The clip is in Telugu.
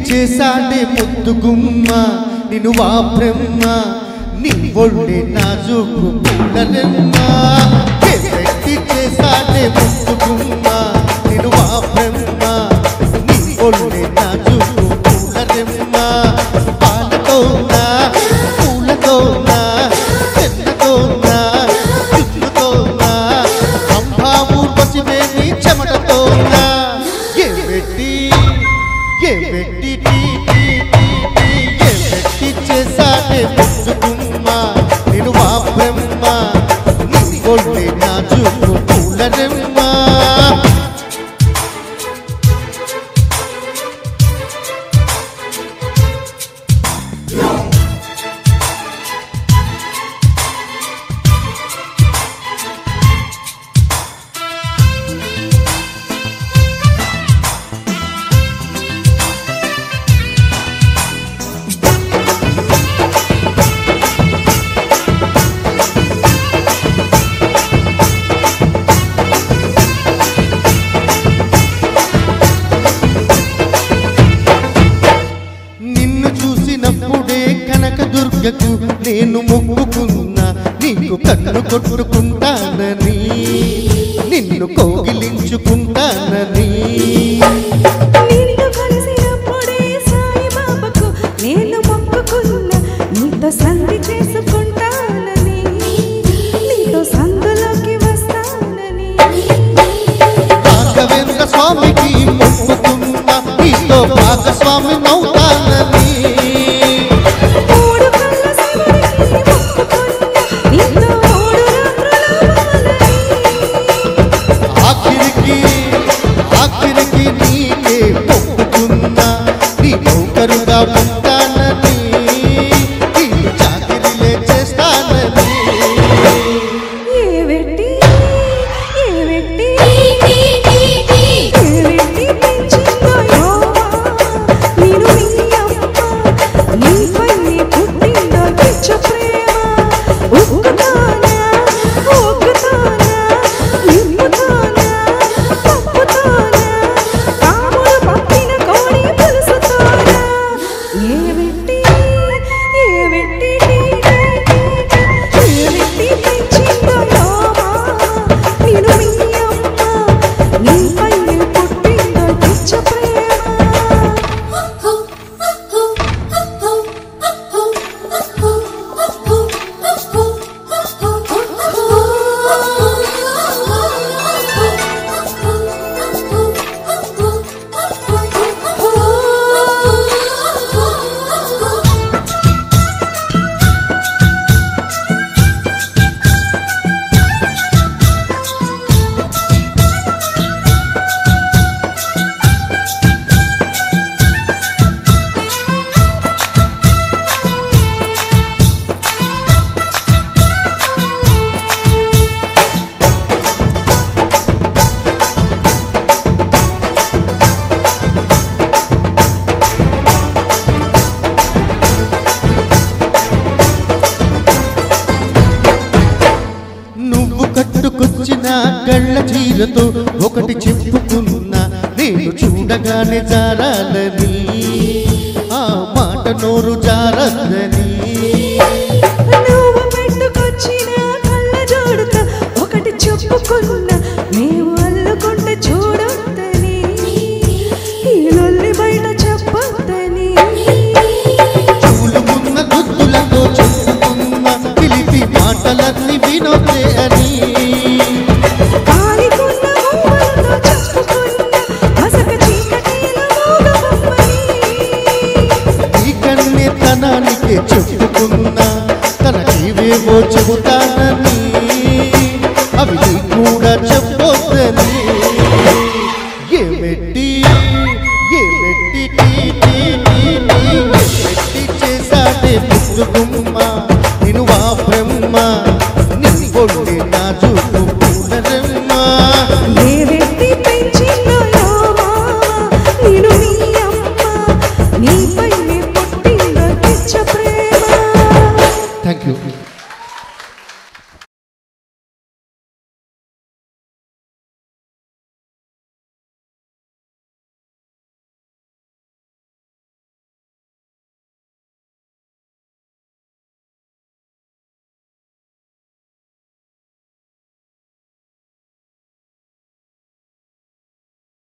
చేసాడే ముద్దు గుమ్మ నిన్ను వా బ్రహ్మ నీ ఒళ్ళే నాజుకు పూలరెమ్మ పెట్టి చేసాడే ముద్దు గుమ్మ నిన్ను వా బ్రహ్మ నీ ఒళ్ళే నాజుకు పూలరెమ్మ పాలతోనా పూలతోనా చెన్నతోనా చుట్టుతోనా అంబావు పసివే నీ చెమటతోనా ఏ పెట్టి చేసాడే ముద్దు గుమ్మ నిన్ను వా బ్రహ్మ నీ ఒళ్ళే నాజుకు పూలరెమ్మ కనకదుర్గకు నేను మొక్కుకున్నా నీకు కన్ను కొట్టుకుంటానని నిన్ను కౌగిలించుకుంటానని నిన్ను కలిసినప్పుడే సాయిబాబాకు నేను మొక్కుకున్నా నీతో సంధి చేసుకుంటానని నీతో సందులోకి వస్తానని రాఘవేంద్ర స్వామికి మొక్కుకున్నా నీతో భాగస్వామి అవుతానని ఆఖరికి నీకే మొక్కుకున్నా నీ నౌకరుగా ఉంటానని నీకు చాకిరీలే చేస్తానని కట్టుకొచ్చిన కళ్ళ చీరతో ఒకటి చెప్పుకున్నా నేను చూడగానే జారాలని ఆ మాట నోరు జారదని నువ్వు పెట్టుకొచ్చిన కళ్ళ జోడుతో ఒకటి చెప్పుకున్నా నీవు అల్లుకుంటే చూడొద్దని ఈ లొల్లి బయట చెప్పొద్దని చూలుమున్న గుద్దులతో చెప్పుకున్న పిలిపి మాటలన్నీ వినొద్దే అని చెప్పుకున్నా తనకేవేవో చెబుతానని అవి కూడా చెప్పొద్దని ఏమెట్టి చేసాడే ముద్దు